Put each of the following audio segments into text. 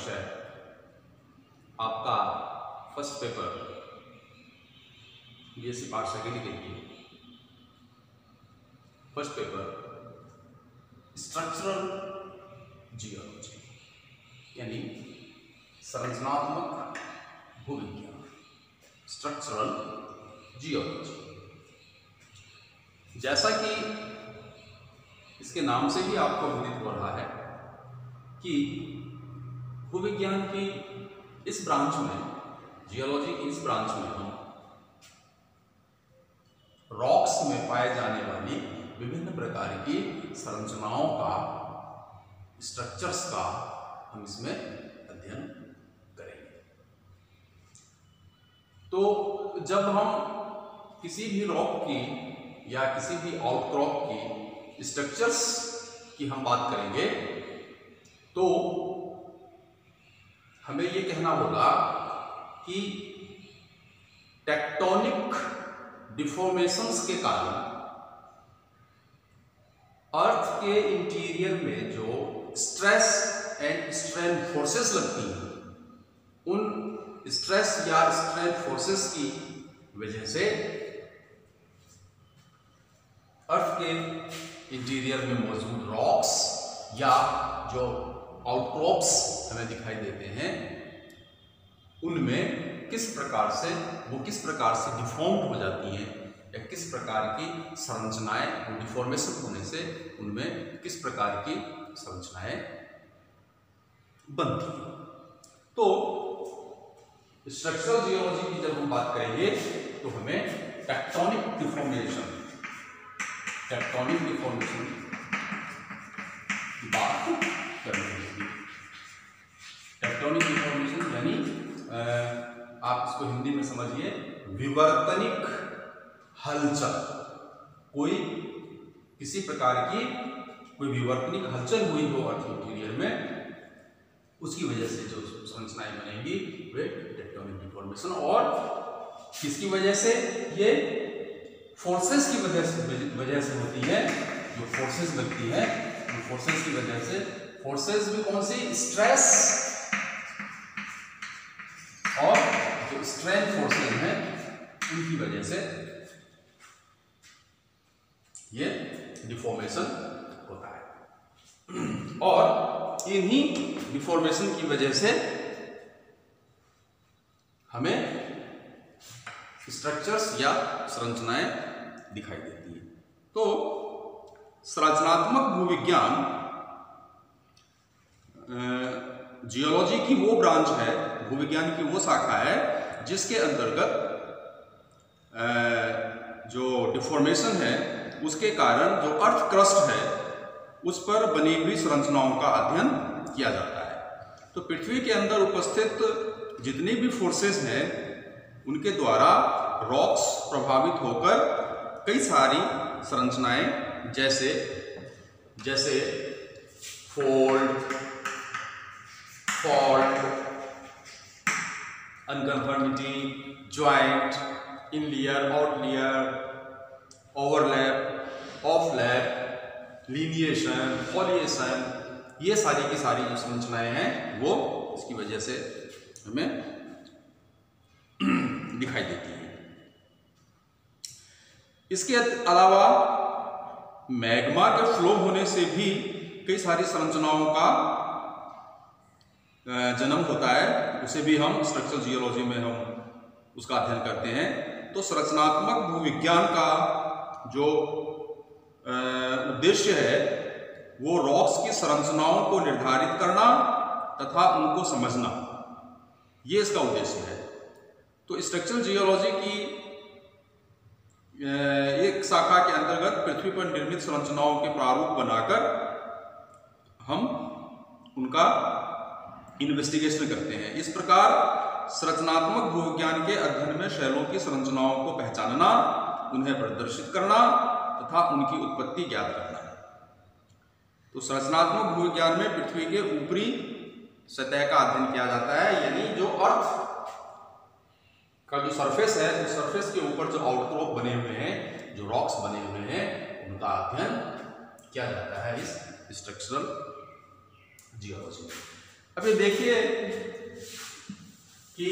विषय आपका first paper BSc part second के लिए फर्स्ट पेपर स्ट्रक्चरल जियोलॉजी यानी संरचनात्मक भूविज्ञान, स्ट्रक्चरल जियोलॉजी। जैसा कि इसके नाम से ही आपको विदित हो रहा है कि भूविज्ञान की इस ब्रांच में, जियोलॉजी की इस ब्रांच में हम रॉक्स में पाए जाने वाली विभिन्न प्रकार की संरचनाओं का, स्ट्रक्चर्स का हम इसमें अध्ययन करेंगे। तो जब हम किसी भी रॉक की या किसी भी आउटक्रॉप की स्ट्रक्चर्स की हम बात करेंगे तो हमें ये कहना होगा कि टेक्टोनिक डिफॉर्मेशंस के कारण अर्थ के इंटीरियर में जो स्ट्रेस एंड स्ट्रेन फोर्सेस लगती हैं, उन स्ट्रेस या स्ट्रेन फोर्सेस की वजह से अर्थ के इंटीरियर में मौजूद रॉक्स या जो आउटक्रॉप्स हमें दिखाई देते हैं, उनमें किस प्रकार से डिफॉर्म्ड हो जाती हैं या किस प्रकार की संरचनाएं, डिफॉर्मेशन होने से उनमें किस प्रकार की संरचनाएं बनती हैं। तो स्ट्रक्चरल जियोलॉजी की जब हम बात करेंगे तो हमें टेक्टोनिक डिफॉर्मेशन की बात करनी होगी। टेक्टोनिक डिफॉर्मेशन यानी आप इसको हिंदी में समझिए विवर्तनिक हलचल। किसी प्रकार की कोई विवर्तनिक हलचल हुई हो अर्थ इंटीरियर में, उसकी वजह से जो संरचनाएं बनेंगी वे टेक्टोनिक डिफॉर्मेशन। और किसकी वजह से? ये फोर्सेस की वजह से होती है। जो फोर्सेस लगती है उन फोर्सेस की वजह से, फोर्सेस भी कौन सी? स्ट्रेस और जो स्ट्रेन फोर्सेस हैं उनकी वजह से ये डिफॉर्मेशन होता है। और इन्हीं डिफॉर्मेशन की वजह से हमें स्ट्रक्चर्स या संरचनाएं दिखाई देती हैं। तो संरचनात्मक भूविज्ञान जियोलॉजी की वो ब्रांच है, भूविज्ञान की वो शाखा है जिसके अंतर्गत जो डिफॉर्मेशन है उसके कारण जो अर्थ क्रस्ट है उस पर बनी हुई संरचनाओं का अध्ययन किया जाता है। तो पृथ्वी के अंदर उपस्थित जितनी भी फोर्सेस हैं उनके द्वारा रॉक्स प्रभावित होकर कई सारी संरचनाएं जैसे fold, fault, unconformity, joint, inlier, outlier, overlap, offlap, lineation, foliation, ये सारी की सारी जो संरचनाएं हैं वो इसकी वजह से हमें दिखाई देती है। इसके अलावा मैग्मा के फ्लो होने से भी कई सारी संरचनाओं का जन्म होता है, उसे भी हम स्ट्रक्चरल जियोलॉजी में हम उसका अध्ययन करते हैं। तो संरचनात्मक भूविज्ञान का जो उद्देश्य है वो रॉक्स की संरचनाओं को निर्धारित करना तथा उनको समझना, ये इसका उद्देश्य है। तो स्ट्रक्चरल जियोलॉजी की एक शाखा के अंतर्गत पृथ्वी पर निर्मित संरचनाओं के प्रारूप बनाकर हम उनका इन्वेस्टिगेशन करते हैं। इस प्रकार संरचनात्मक भूविज्ञान के अध्ययन में शैलों की संरचनाओं को पहचानना, उन्हें प्रदर्शित करना तथा उनकी उत्पत्ति ज्ञात करना। तो संरचनात्मक भूविज्ञान में पृथ्वी के ऊपरी सतह का अध्ययन किया जाता है, यानी जो अर्थ का जो सरफेस है, उस सरफेस के ऊपर जो आउटक्रॉप बने हुए हैं, जो रॉक्स बने हुए हैं, उनका अध्ययन किया जाता है इस स्ट्रक्चरल जियोलॉजी में। अब ये देखिए कि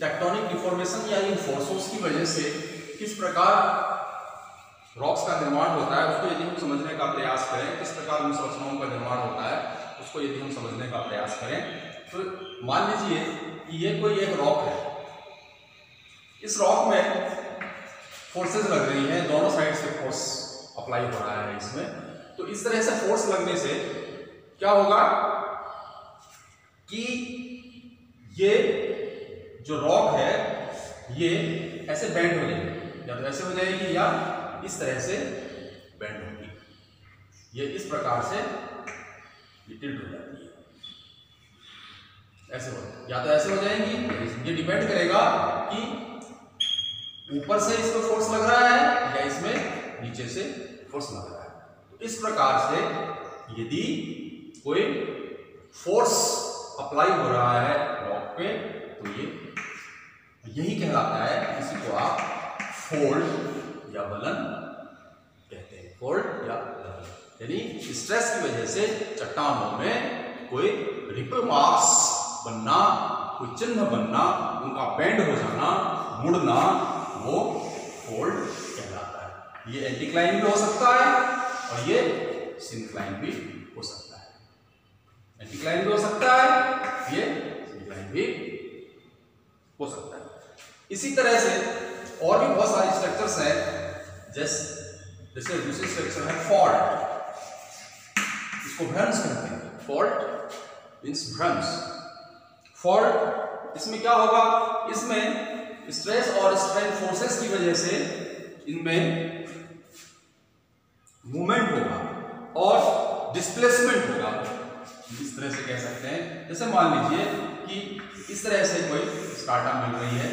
टेक्टोनिक डिफॉर्मेशन या इन फोर्सेस की वजह से किस प्रकार रॉक्स का निर्माण होता है, उसको यदि हम समझने का प्रयास करें, किस प्रकार उन संरचनाओं का निर्माण होता है उसको यदि हम समझने का प्रयास करें, तो मान लीजिए कि ये कोई एक रॉक है। इस रॉक में फोर्सेस लग रही हैं, दोनों साइड से फोर्स अप्लाई हो रहा है इसमें। तो इस तरह से फोर्स लगने से क्या होगा कि ये जो रॉक है ये ऐसे बेंड हो जाएगी, या तो ऐसे हो जाएगी या इस तरह से बेंड होगी। ये इस प्रकार से ये टिल्ट हो जाती है, ऐसे हो, या तो ऐसे हो जाएंगी। ये डिपेंड करेगा कि ऊपर से इसको फोर्स लग रहा है या इसमें नीचे से फोर्स लग रहा है। तो इस प्रकार से यदि कोई फोर्स अप्लाई हो रहा है रॉक पे तो ये यही कहलाता है, इसी को आप फोल्ड या वलन कहते हैं। फोल्ड या वलन यानी स्ट्रेस की वजह से चट्टानों में कोई रिपल मार्क्स बनना, कोई चिन्ह बनना, उनका बेंड हो जाना, मुड़ना, वो फोल्ड कहलाता है। ये एंटीक्लाइन भी हो सकता है और ये सिंक्लाइन भी हो सकता है। एंटीक्लाइन भी हो सकता है, ये सिंक्लाइन भी हो सकता है। इसी तरह से और भी बहुत सारे स्ट्रक्चर्स हैं, जैसे दूसरी स्ट्रक्चर है फॉल्ट, इसको भ्रंश कहते हैं। Fault means भ्रंश। फॉल्ट इसमें क्या होगा, इसमें स्ट्रेस और स्ट्रेन फोर्सेस की वजह से इनमें मूवमेंट होगा और डिस्प्लेसमेंट होगा, इस तरह से कह सकते हैं। जैसे मान लीजिए कि इस तरह से कोई स्टार्टा मिल रही है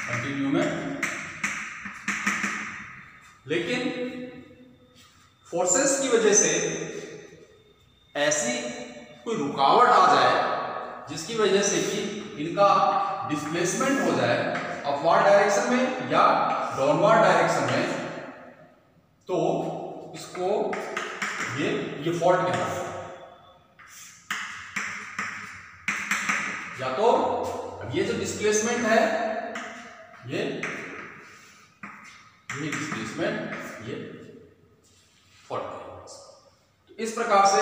कंटिन्यू में, लेकिन फोर्सेस की वजह से ऐसी कोई रुकावट आ जाए जिसकी वजह से कि इनका डिस्प्लेसमेंट हो जाए अपवर्ड डायरेक्शन में या डाउनवर्ड डायरेक्शन में, तो इसको ये फॉल्ट कहलाता है। या तो अब ये जो डिस्प्लेसमेंट है ये डिस्प्लेसमेंट, ये फॉल्ट है। तो इस प्रकार से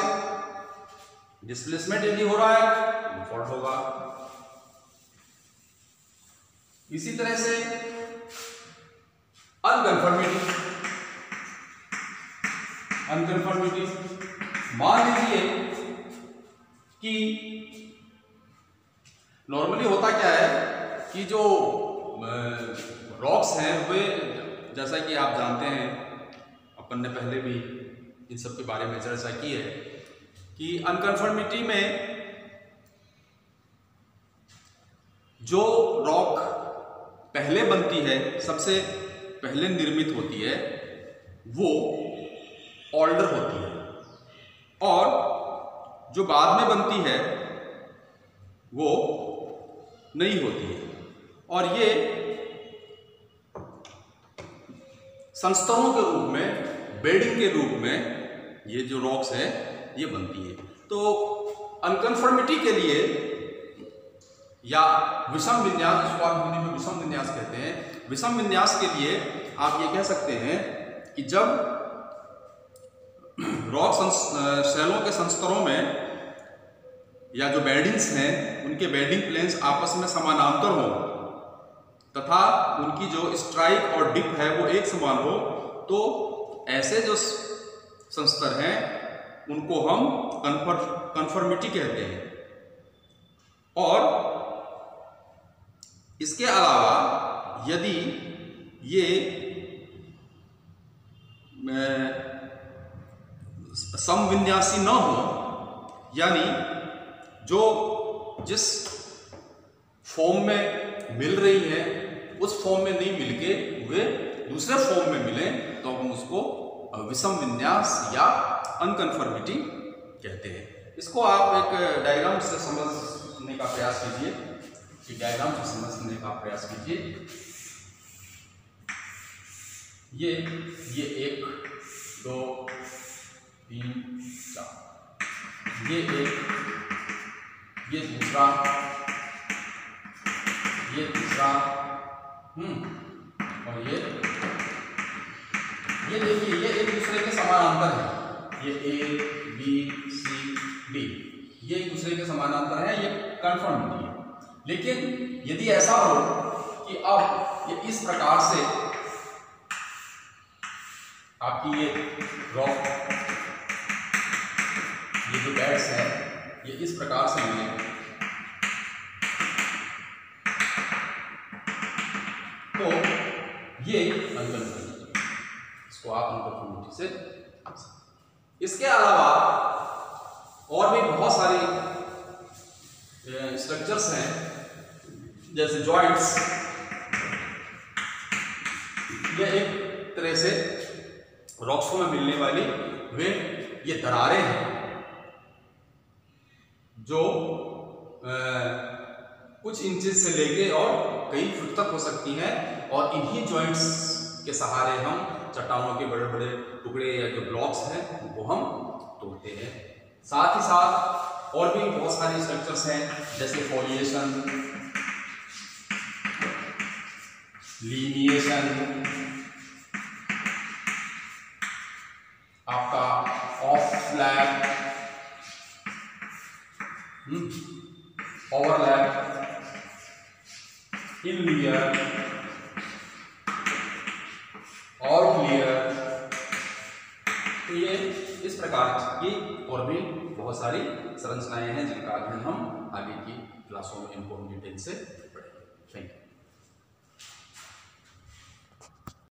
डिस्प्लेसमेंट यदि हो रहा है तो फॉल्ट होगा। इसी तरह से अनकन्फर्मिटी मान लीजिए कि नॉर्मली होता क्या है कि जो रॉक्स हैं वे, जैसा कि आप जानते हैं, अपन ने पहले भी इन सब के बारे में चर्चा की है कि अनकन्फर्मिटी में जो रॉक पहले बनती है, सबसे पहले निर्मित होती है, वो ओल्डर होती है, और जो बाद में बनती है वो नहीं होती है। और ये संस्तरों के रूप में, बेडिंग के रूप में ये जो रॉक्स है ये बनती है। तो अनकन्फर्मिटी के लिए या विषम विन्यास, जिसको आप हिंदी में विषम विन्यास कहते हैं, विषम विन्यास के लिए आप ये कह सकते हैं कि जब रॉक शैलों के संस्तरों में या जो बेडिंग्स हैं उनके बेडिंग प्लेन्स आपस में समानांतर हो तथा उनकी जो स्ट्राइक और डिप है वो एक समान हो, तो ऐसे जो संस्तर हैं उनको हम कन्फर्मिटी कहते हैं। और इसके अलावा यदि ये समविन्यासी न हो, यानी जो जिस फॉर्म में मिल रही है उस फॉर्म में नहीं मिलके वे दूसरे फॉर्म में मिले, तो हम उसको विषम विन्यास या अनकन्फर्मिटी कहते हैं। इसको आप एक डायग्राम से समझने का प्रयास कीजिए, कि डायग्राम से समझने का प्रयास कीजिए। ये 1 2 3 4 ये एक, ये दूसरा, ये तीसरा, और ये देखिए ये एक दूसरे के समानांतर है। ये ए बी सी डी ये एक दूसरे के समानांतर है, ये कन्फर्म है। लेकिन यदि ऐसा हो कि अब ये इस प्रकार से आपकी ये रॉक, ये जो बैट्स है ये इस प्रकार से मिले, तो ये अनकन्फर्म, इसको आप अनकन्फर्मिटी से। इसके अलावा और भी बहुत सारे स्ट्रक्चर्स हैं, जैसे जॉइंट्स। ये एक तरह से रॉक्स में मिलने वाली वे ये दरारें हैं जो कुछ इंचेस से लेके और कई फुट तक हो सकती हैं, और इन्हीं जॉइंट्स के सहारे हम चट्टानों के बड़े बड़े टुकड़े या जो ब्लॉक्स हैं वो हम तोड़ते हैं। साथ ही साथ और भी बहुत सारे स्ट्रक्चर्स हैं, जैसे फॉलिएशन, लीनिएशन, आपका of flag, overlap, in layer और क्लियर। तो ये इस प्रकार की और भी बहुत सारी संरचनाएं हैं जिनका अध्ययन हम आगे की क्लासों में इनको डिटेल से